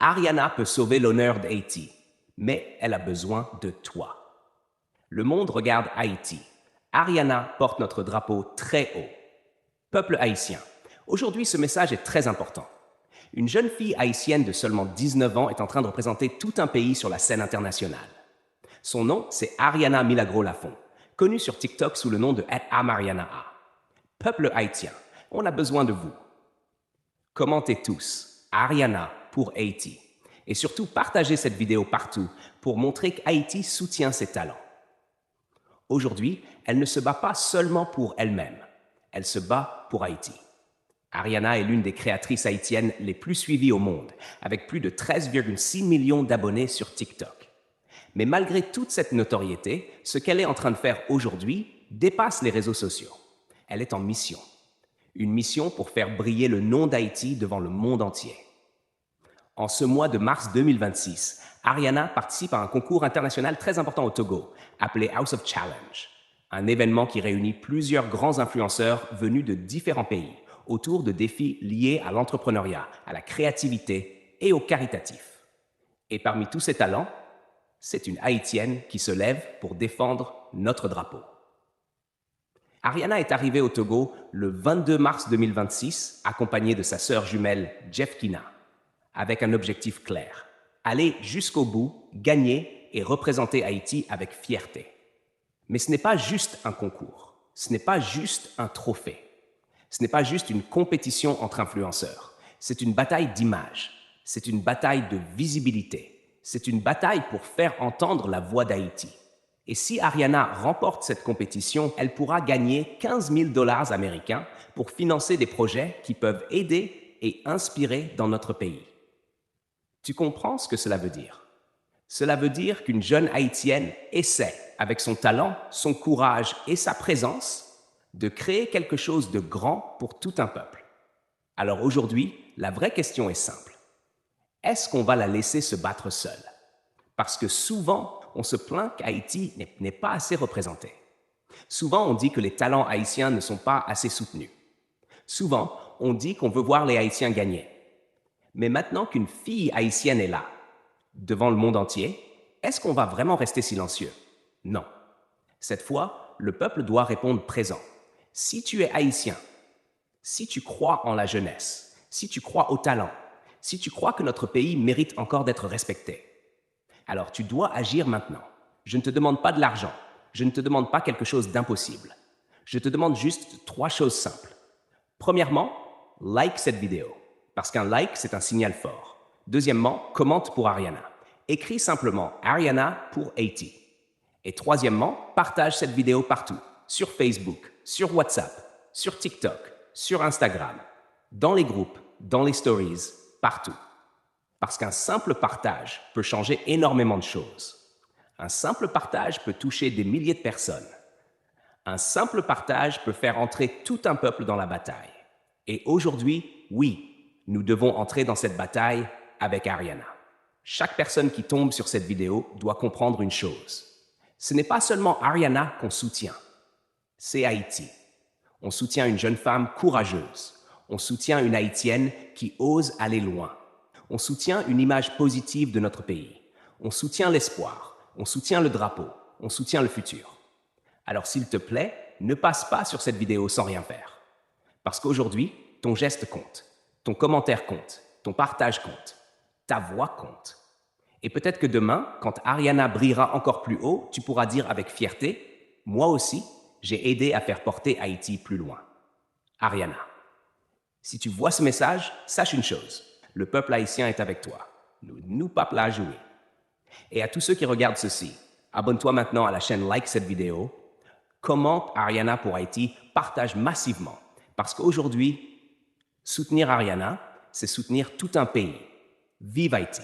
Ariana peut sauver l'honneur d'Haïti, mais elle a besoin de toi. Le monde regarde Haïti. Ariana porte notre drapeau très haut. Peuple haïtien, aujourd'hui ce message est très important. Une jeune fille haïtienne de seulement 19 ans est en train de représenter tout un pays sur la scène internationale. Son nom, c'est Ariana Milagro Lafont, connue sur TikTok sous le nom de @amarianaa. Peuple haïtien, on a besoin de vous. Commentez tous Ariana pour Haïti. Et surtout, partagez cette vidéo partout pour montrer qu'Haïti soutient ses talents. Aujourd'hui, elle ne se bat pas seulement pour elle-même, elle se bat pour Haïti. Ariana est l'une des créatrices haïtiennes les plus suivies au monde, avec plus de 13,6 millions d'abonnés sur TikTok. Mais malgré toute cette notoriété, ce qu'elle est en train de faire aujourd'hui dépasse les réseaux sociaux. Elle est en mission. Une mission pour faire briller le nom d'Haïti devant le monde entier. En ce mois de mars 2026, Ariana participe à un concours international très important au Togo, appelé House of Challenge, un événement qui réunit plusieurs grands influenceurs venus de différents pays, autour de défis liés à l'entrepreneuriat, à la créativité et au caritatif. Et parmi tous ces talents, c'est une Haïtienne qui se lève pour défendre notre drapeau. Ariana est arrivée au Togo le 22 mars 2026, accompagnée de sa sœur jumelle Jeffkina, avec un objectif clair: aller jusqu'au bout, gagner et représenter Haïti avec fierté. Mais ce n'est pas juste un concours, ce n'est pas juste un trophée, ce n'est pas juste une compétition entre influenceurs, c'est une bataille d'image, c'est une bataille de visibilité, c'est une bataille pour faire entendre la voix d'Haïti. Et si Ariana remporte cette compétition, elle pourra gagner 15 000 $ américains pour financer des projets qui peuvent aider et inspirer dans notre pays. Tu comprends ce que cela veut dire? Cela veut dire qu'une jeune Haïtienne essaie, avec son talent, son courage et sa présence, de créer quelque chose de grand pour tout un peuple. Alors aujourd'hui, la vraie question est simple. Est-ce qu'on va la laisser se battre seule? Parce que souvent, on se plaint qu'Haïti n'est pas assez représenté. Souvent, on dit que les talents haïtiens ne sont pas assez soutenus. Souvent, on dit qu'on veut voir les Haïtiens gagner. Mais maintenant qu'une fille haïtienne est là, devant le monde entier, est-ce qu'on va vraiment rester silencieux? Non. Cette fois, le peuple doit répondre présent. Si tu es haïtien, si tu crois en la jeunesse, si tu crois au talent, si tu crois que notre pays mérite encore d'être respecté, alors tu dois agir maintenant. Je ne te demande pas de l'argent, je ne te demande pas quelque chose d'impossible. Je te demande juste 3 choses simples. Premièrement, like cette vidéo, parce qu'un like, c'est un signal fort. Deuxièmement, commente pour Ariana. Écris simplement Ariana pour Haïti. Et troisièmement, partage cette vidéo partout, sur Facebook, sur WhatsApp, sur TikTok, sur Instagram, dans les groupes, dans les stories, partout. Parce qu'un simple partage peut changer énormément de choses. Un simple partage peut toucher des milliers de personnes. Un simple partage peut faire entrer tout un peuple dans la bataille. Et aujourd'hui, oui, nous devons entrer dans cette bataille avec Ariana. Chaque personne qui tombe sur cette vidéo doit comprendre une chose. Ce n'est pas seulement Ariana qu'on soutient, c'est Haïti. On soutient une jeune femme courageuse. On soutient une Haïtienne qui ose aller loin. On soutient une image positive de notre pays. On soutient l'espoir. On soutient le drapeau. On soutient le futur. Alors s'il te plaît, ne passe pas sur cette vidéo sans rien faire. Parce qu'aujourd'hui, ton geste compte. Ton commentaire compte. Ton partage compte. Ta voix compte. Et peut-être que demain, quand Ariana brillera encore plus haut, tu pourras dire avec fierté: moi aussi, j'ai aidé à faire porter Haïti plus loin. Ariana. Si tu vois ce message, sache une chose. Le peuple haïtien est avec toi. Nous pas la jouer. Et à tous ceux qui regardent ceci, abonne-toi maintenant à la chaîne, like cette vidéo, commente Ariana pour Haïti, partage massivement. Parce qu'aujourd'hui, soutenir Ariana, c'est soutenir tout un pays. Vive Haïti!